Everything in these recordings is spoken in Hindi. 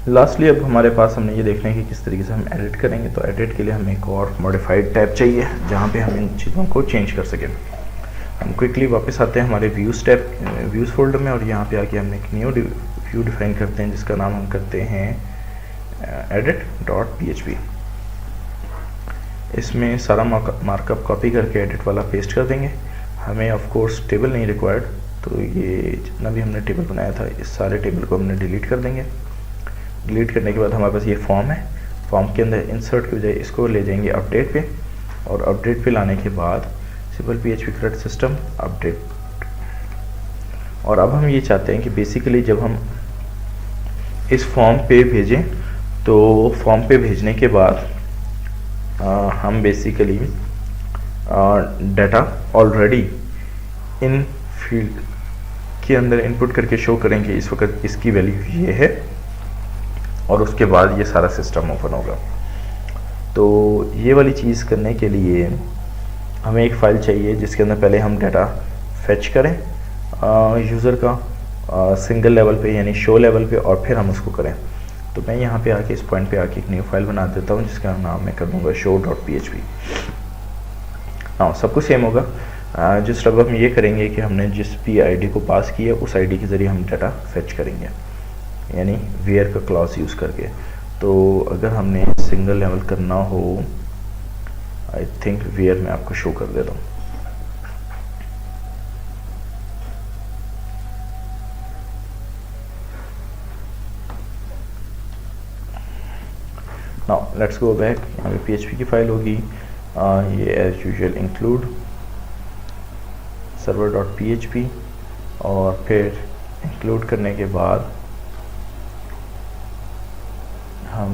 लास्टली अब हमारे पास हमने ये देखना है कि किस तरीके से हम एडिट करेंगे। तो एडिट के लिए हमें एक और मॉडिफाइड टैब चाहिए जहाँ पे हम इन चीज़ों को चेंज कर सकें। हम क्विकली वापस आते हैं हमारे व्यूज़ टैब, व्यूज़ फोल्डर में, और यहाँ पे आके हम एक न्यू व्यू डिफाइन करते हैं जिसका नाम हम करते हैं edit.php। इसमें सारा मार्कअप कॉपी करके एडिट वाला पेस्ट कर देंगे। हमें ऑफ कोर्स टेबल नहीं रिक्वायर्ड, तो ये जितना भी हमने टेबल बनाया था इस सारे टेबल को हमने डिलीट कर देंगे। डिलीट करने के बाद हमारे पास ये फॉर्म है, फॉर्म के अंदर इंसर्ट की बजाय इसको ले जाएंगे अपडेट पे, और अपडेट पे लाने के बाद simple PHP credit system update. और अब हम ये चाहते हैं कि बेसिकली जब हम इस फॉर्म पे भेजें तो फॉर्म पे भेजने के बाद हम basically data already in field के अंदर इनपुट करके शो करेंगे इस वक्त इसकी वैल्यू ये है, और उसके बाद ये सारा सिस्टम ओपन होगा। तो ये वाली चीज़ करने के लिए हमें एक फ़ाइल चाहिए जिसके अंदर पहले हम डाटा फेच करें यूज़र का सिंगल लेवल पे यानी शो लेवल पे, और फिर हम उसको करें। तो मैं यहाँ पे आके इस पॉइंट पे आके एक न्यू फाइल बना देता हूँ जिसका नाम मैं कर दूँगा show.php। हाँ, सब कुछ सेम होगा। जिस अब हम ये करेंगे कि हमने जिस भी आईडी को पास किया उस आईडी के ज़रिए हम डाटा फेच करेंगे, यानी वेयर का क्लॉज यूज़ करके। तो अगर हमने सिंगल लेवल करना हो, आई थिंक वेयर मैं आपको शो कर देता हूँ। Now let's go back. यहाँ पे PHP की फाइल होगी, ये एज यूजुअल इंक्लूड server.php, और फिर इंक्लूड करने के बाद हम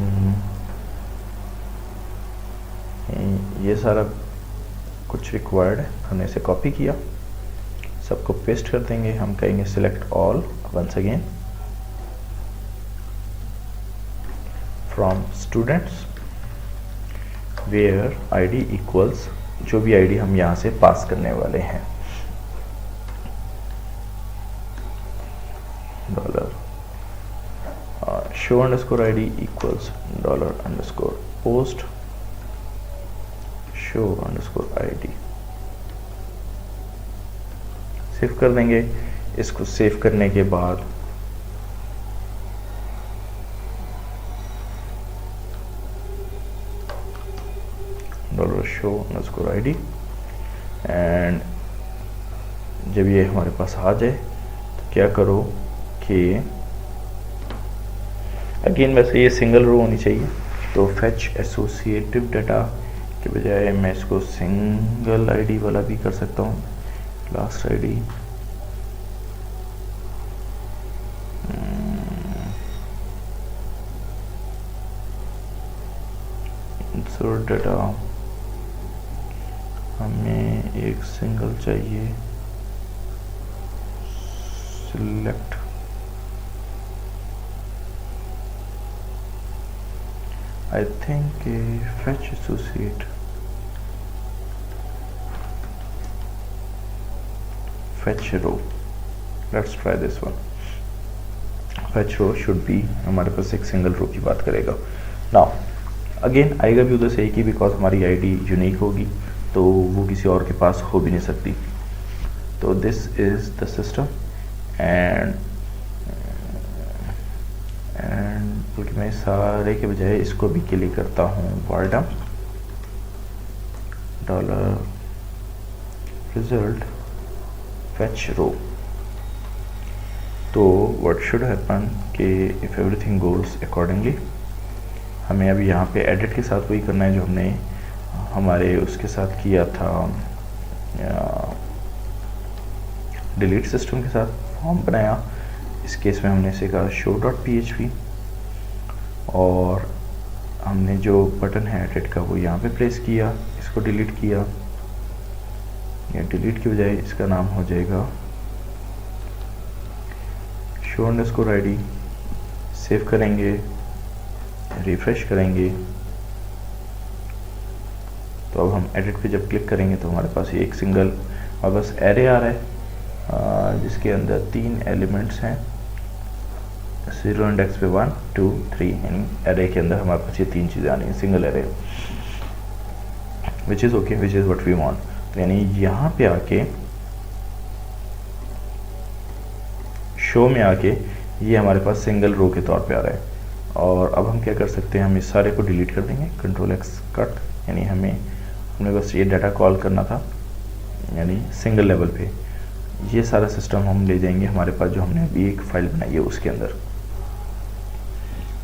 ये सारा कुछ रिक्वायर्ड है, हमने इसे कॉपी किया, सबको पेस्ट कर देंगे। हम कहेंगे select all once again from students where ID equals जो भी आईडी हम यहाँ से पास करने वाले हैं, dollar show underscore ID equals dollar underscore post show underscore ID. Save कर देंगे। इसको सेव करने के बाद dollar show underscore ID, and जब ये हमारे पास आ जाए तो क्या करो कि अगेन वैसे ये सिंगल रो होनी चाहिए, तो फेच एसोसिएटिव डाटा के बजाय मैं इसको सिंगल आईडी वाला भी कर सकता हूँ, लास्ट आईडी इंसर्ट डाटा, हमें एक सिंगल चाहिए, select I think fetch associate, fetch row, let's try this one। fetch row should be हमारे पास एक सिंगल रो की बात करेगा। नाउ अगेन आएगा भी उधर से एक ही, बिकॉज हमारी आईडी यूनिक होगी तो वो किसी और के पास हो भी नहीं सकती। तो this is the system, and बल्कि मैं सारे के बजाय इसको भी क्लिक करता हूँ वार्डम डॉलर रिजल्ट फेच रो। तो व्हाट शुड हैपन कि इफ एवरीथिंग गोल्स अकॉर्डिंगली, हमें अभी यहाँ पे एडिट के साथ वही करना है जो हमने हमारे उसके साथ किया था डिलीट सिस्टम के साथ फॉर्म बनाया। इस केस में हमने इसे कहा show.php, और हमने जो बटन है एडिट का वो यहाँ पे प्रेस किया, इसको डिलीट किया, या डिलीट की बजाय इसका नाम हो जाएगा शो अंडरस्कोर आईडी। सेव करेंगे, रिफ्रेश करेंगे, तो अब हम एडिट पे जब क्लिक करेंगे तो हमारे पास ये एक सिंगल हमारे पास एरे आ रहा है जिसके अंदर 3 एलिमेंट्स हैं, 0 इंडेक्स पे 1 2 3, यानी एरे के अंदर हमारे पास ये 3 चीज़ें आनी है, single array, which is okay, which is what we want. यानी यहाँ पे आके शो में आके ये हमारे पास सिंगल रो के तौर पे आ रहा है। और अब हम क्या कर सकते हैं, हम इस सारे को डिलीट कर देंगे, कंट्रोल एक्स कट, यानी हमने बस ये डाटा कॉल करना था, यानी सिंगल लेवल पे। ये सारा सिस्टम हम ले जाएंगे हमारे पास जो हमने अभी एक फाइल बनाई है उसके अंदर।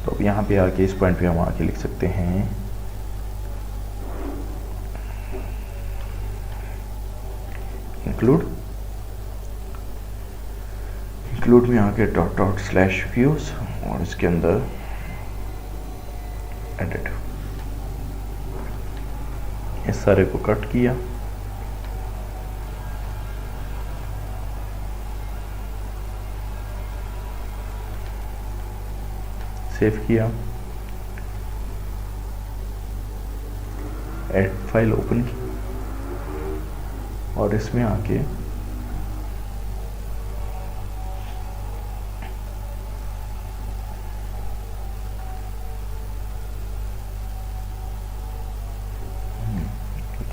तो अब यहाँ पे आके इस पॉइंट पे हम आके लिख सकते हैं इंक्लूड में आके डॉट डॉट स्लैश व्यूज, और इसके अंदर एडिट, इस सारे को कट किया, सेव किया, एड फाइल ओपन की, और इसमें आके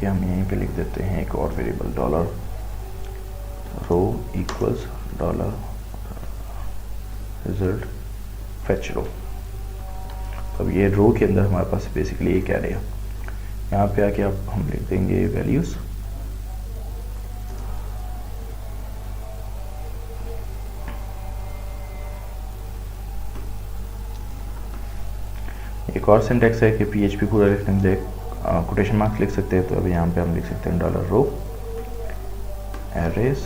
हम यहीं पे लिख देते हैं एक और वेरिएबल, डॉलर रो इक्वल्स डॉलर रिजल्ट फेच रो। अब ये रो के अंदर हमारे पास बेसिकली एक एरे है। यहाँ पे आके अब हम लिख देंगे वैल्यूज, एक और सिंटैक्स है कि PHP पूरा लिखने के लिए कोटेशन मार्क्स लिख सकते हैं। तो अब यहाँ पे हम लिख सकते हैं dollar row arrays,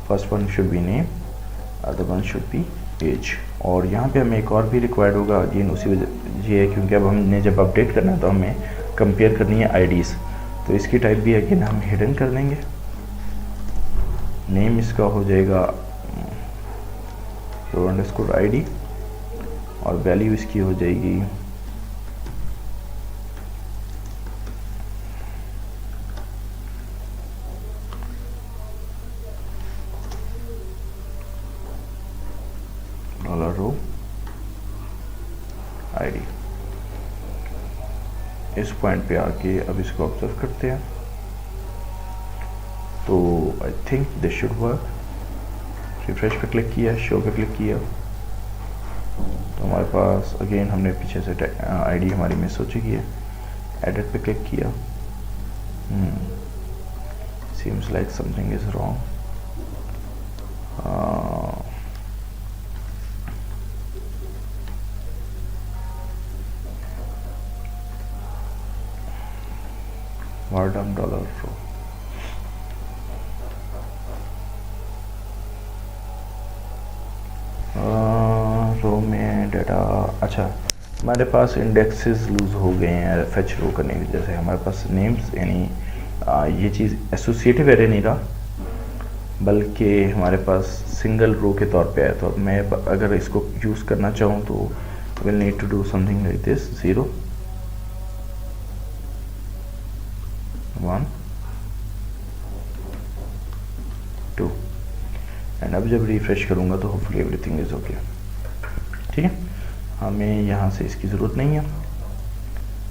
first one should be name, other one should be age. और यहाँ पे हमें एक और भी रिक्वायर्ड होगा, अगेन उसी वजह ये है क्योंकि अब हमने जब अपडेट करना है तो हमें कंपेयर करनी है आईडीज़। तो इसकी टाइप भी अगेन हम हिडन कर देंगे, नेम इसका हो जाएगा रो अंडरस्कोर ID, और वैल्यू इसकी हो जाएगी डॉलर रो ID। इस पॉइंट पे आके अब इसको ऑब्जर्व करते हैं, तो I think this should work. Refresh पे क्लिक किया, शो पे क्लिक किया, तो हमारे पास अगेन हमने पीछे से ID हमारी मिस हो चुकी है। एडिट पे क्लिक किया, seems like something is wrong. वार्डम डॉलर रो में डाटा, अच्छा हमारे पास इंडेक्सेस लूज हो गए हैं फेच रो करने की वजह से। हमारे पास नेम्स यानी ये चीज़ एसोसिएटिव एरे नहीं रहा, बल्कि हमारे पास सिंगल रो के तौर पे है। तो अब मैं अगर इसको यूज़ करना चाहूँ तो will need to do something like this, 0 1 2, and अब जब रिफ्रेश करूँगा तो होपफुली एवरीथिंग इज ओके। ठीक है, हमें यहाँ से इसकी ज़रूरत नहीं है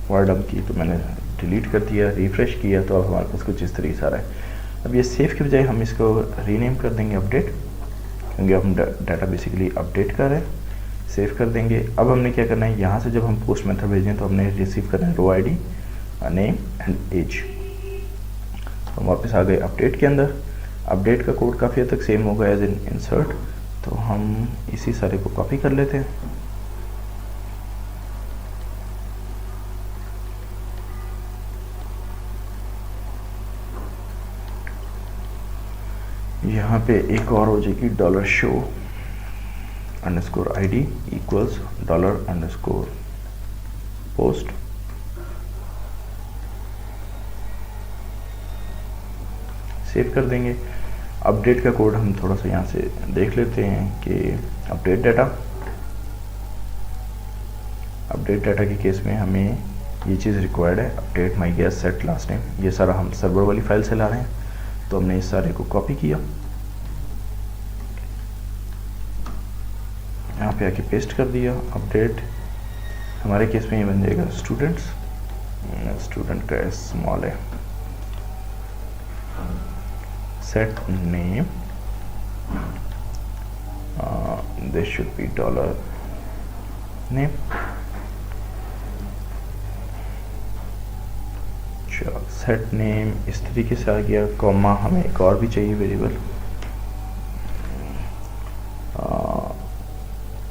वार्डम की, तो मैंने डिलीट कर दिया। रिफ्रेश किया तो अब हमारे पास कुछ इस तरीके से आ रहा है। अब ये सेव के बजाय हम इसको रीनेम कर देंगे अपडेट, क्योंकि हम डाटा बेसिकली अपडेट कर रहे हैं। सेव कर देंगे। अब हमने क्या करना है, यहाँ से जब हम पोस्ट मेथड भेजें तो हमने रिसीव करना है रो ID, नेम एंड एज। हम वापस आ गए अपडेट के अंदर। अपडेट का कोड काफ़ी हद तक सेम होगा एज इन इंसर्ट, तो हम इसी सारे को कॉपी कर लेते हैं। यहाँ पे एक और हो जाएगी dollar show underscore ID equals dollar underscore post. Save कर देंगे। अपडेट का कोड हम थोड़ा सा यहाँ से देख लेते हैं कि अपडेट डाटा के केस में हमें ये चीज़ रिक्वायर्ड है, update my guest set last name. ये सारा हम सर्वर वाली फाइल से ला रहे हैं, तो हमने इस सारे को कॉपी किया, यहाँ पे आके पेस्ट कर दिया। अपडेट हमारे केस में ये बन जाएगा स्टूडेंट्स, स्टूडेंट का एस स्मॉल है। Set name this should be dollar name. Set name इस तरीके से आ गया, कॉमा हमें एक और भी चाहिए variable,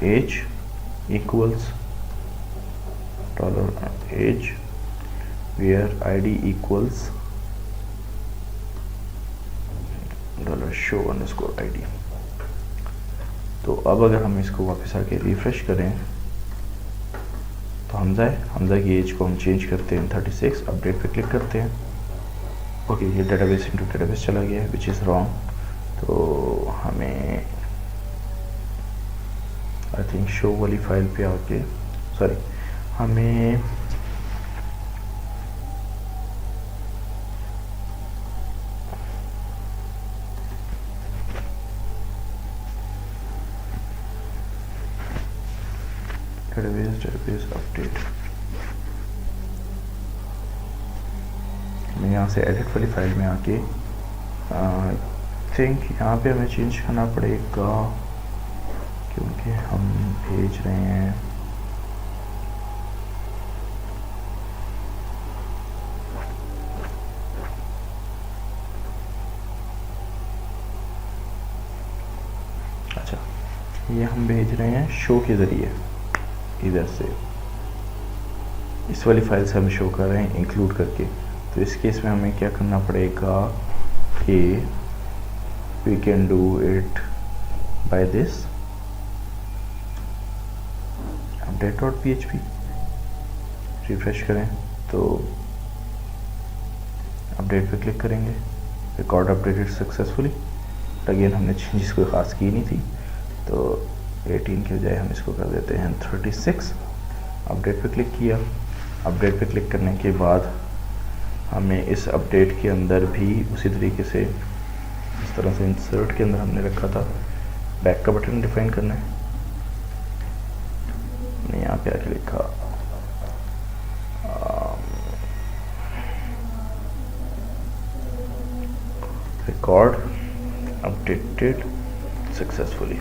age equals dollar age where ID equals dollar show underscore ID. तो अब अगर हम इसको वापस आके रिफ्रेश करें तो हमजा की एज को हम चेंज करते हैं 36, अपडेट पे क्लिक करते हैं। ओके, ये डेटाबेस इनटू डेटाबेस चला गया है विच इज़ रॉन्ग। तो हमें आई थिंक शो वाली फाइल पे आके सॉरी हमें डेटाबेस अपडेट मैं यहाँ से एडिट वाली फाइल में आके आई थिंक यहाँ पे हमें चेंज करना पड़ेगा क्योंकि हम भेज रहे हैं अच्छा, ये हम भेज रहे हैं शो के ज़रिए, इधर से इस वाली फाइल से हम शो कर रहे हैं इंक्लूड करके। तो इस केस में हमें क्या करना पड़ेगा कि we can do it by this update.php। Refresh करें तो अपडेट पे क्लिक करेंगे, रिकॉर्ड अपडेटेड सक्सेसफुली। अगेन हमने चेंजेस कोई ख़ास की नहीं थी, तो 18 के बजाय हम इसको कर देते हैं 36। अपडेट पे क्लिक किया। अपडेट पे क्लिक करने के बाद हमें इस अपडेट के अंदर भी उसी तरीके से इस तरह से इंसर्ट के अंदर हमने रखा था बैक का बटन डिफाइन करना है। मैंने यहाँ पे आके लिखा record updated successfully.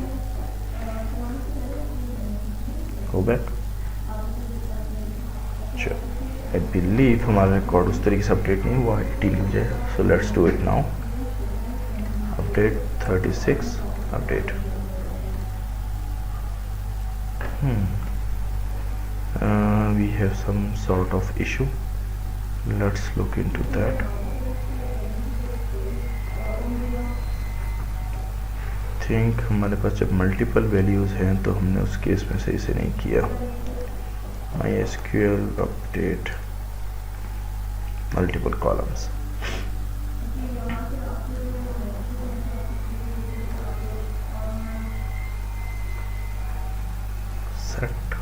Go back. I believe हमारा रिकॉर्ड उस तरीके से अपडेट नहीं हुआ 18 की बजाय। So let's do it now. Update 36 update. We have some sort of issue. Let's look into that. Think हमारे पास जब मल्टीपल वैल्यूज़ हैं तो हमने उस केस में सही से नहीं किया। MySQL update multiple columns। Set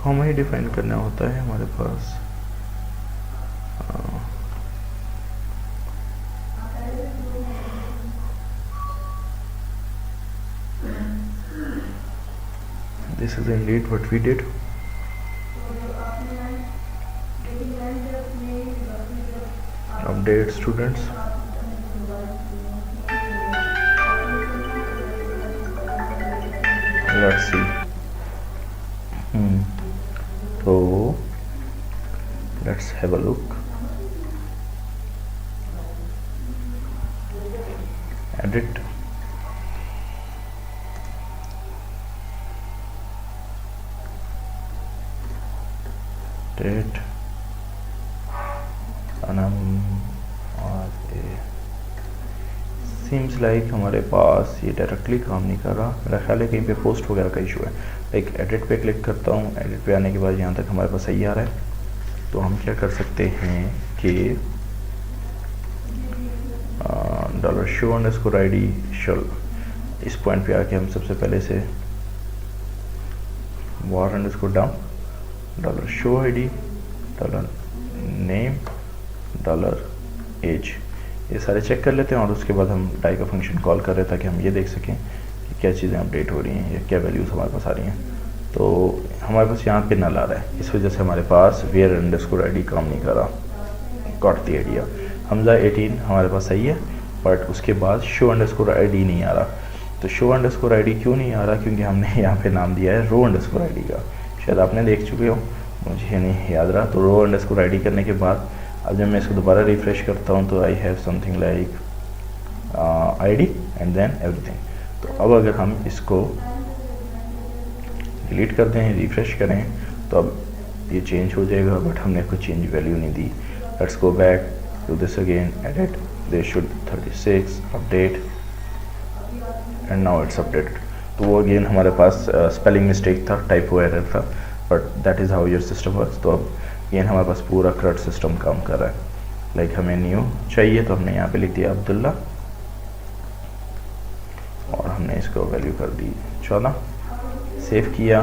comma ही डिफाइन करना होता है हमारे पास। This is indeed what we did. Update students। Let's see। So let's have a look। Edit। Date seems like हमारे पास ये डायरेक्टली काम नहीं कर रहा। मेरा ख्याल है कहीं पे पोस्ट वगैरह का इशू है। लाइक एडिट पे क्लिक करता हूँ, एडिट पे आने के बाद यहाँ तक हमारे पास सही आ रहा है। तो हम क्या कर सकते हैं कि $show_id शल इस पॉइंट पे आके हम सबसे पहले से $var_down $show_id $name $age ये सारे चेक कर लेते हैं और उसके बाद हम डाई का फंक्शन कॉल कर रहे हैं ताकि हम ये देख सकें कि क्या चीज़ें अपडेट हो रही हैं या क्या वैल्यूज़ हमारे पास आ रही हैं। तो हमारे पास यहाँ पे नल आ रहा है, इस वजह से हमारे पास वेयर अंडरस्कोर ID काम नहीं कर रहा। Got the idea. हमजा 18 हमारे पास सही है, बट उसके बाद शो अंडरस्कोर ID नहीं आ रहा। तो शो अंडरस्कोर ID क्यों नहीं आ रहा? क्योंकि हमने यहाँ पे नाम दिया है रो अंडरस्कोर ID का। शायद आपने देख चुके हो, मुझे नहीं याद रहा। तो रो अंडरस्कोर ID करने के बाद अब जब मैं इसको दोबारा रिफ्रेश करता हूँ तो I have something like ID and then everything. तो अब अगर हम इसको डिलीट कर दें, रिफ्रेश करें, तो अब ये चेंज हो जाएगा, बट हमने कोई चेंज वैल्यू नहीं दी। Let's go back to this again, edit, they should 36, update, and now it's updated. तो वो अगेन हमारे पास स्पेलिंग मिस्टेक था, टाइपो एरर था, but that is how your system works. तो अब अगेन हमारे पास पूरा CRUD सिस्टम काम कर रहा है। लाइक हमें न्यू चाहिए तो हमने यहाँ पे लिख दिया अब्दुल्ला, और हमने इसको वैल्यू कर दी 14, सेव किया,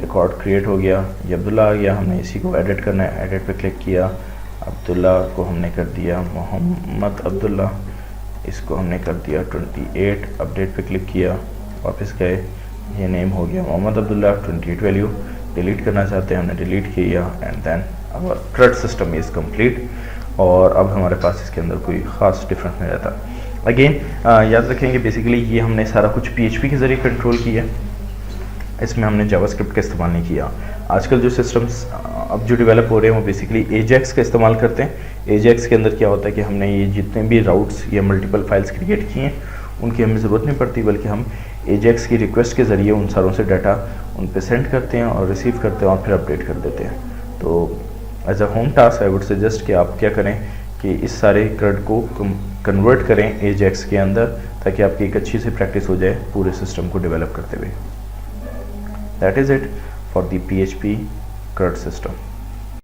रिकॉर्ड क्रिएट हो गया, ये अब्दुल्ला आ गया। हमने इसी को एडिट करना है, एडिट पे क्लिक किया, अब्दुल्ला को हमने कर दिया मोहम्मद अब्दुल्ला, इसको हमने कर दिया 28, अपडेट पे क्लिक किया, वापस गए, ये नेम हो गया मोहम्मद अब्दुल्ला, 28 वैल्यू। डिलीट करना चाहते हैं, हमने डिलीट किया, and then our CRUD system is complete. और अब हमारे पास इसके अंदर कोई ख़ास डिफरेंस नहीं रहता। अगेन याद रखेंगे, बेसिकली ये हमने सारा कुछ PHP के ज़रिए कंट्रोल किया, इसमें हमने जावास्क्रिप्ट का इस्तेमाल नहीं किया। आजकल जो सिस्टम्स अब जो डेवलप हो रहे हैं वो बेसिकली एजेक्स का इस्तेमाल करते हैं। एजेक्स के अंदर क्या होता है कि हमने ये जितने भी राउट्स या मल्टीपल फाइल्स क्रिएट किए हैं उनकी हमें ज़रूरत नहीं पड़ती, बल्कि हम एजेक्स की रिक्वेस्ट के ज़रिए उन सारों से डाटा उन पे सेंड करते हैं और रिसीव करते हैं और फिर अपडेट कर देते हैं। तो as a home task I would suggest कि आप क्या करें कि इस सारे CRUD को कन्वर्ट करें एजेक्स के अंदर, ताकि आपकी एक अच्छी सी प्रैक्टिस हो जाए पूरे सिस्टम को डेवलप करते हुए। That is it for the PHP CRUD system.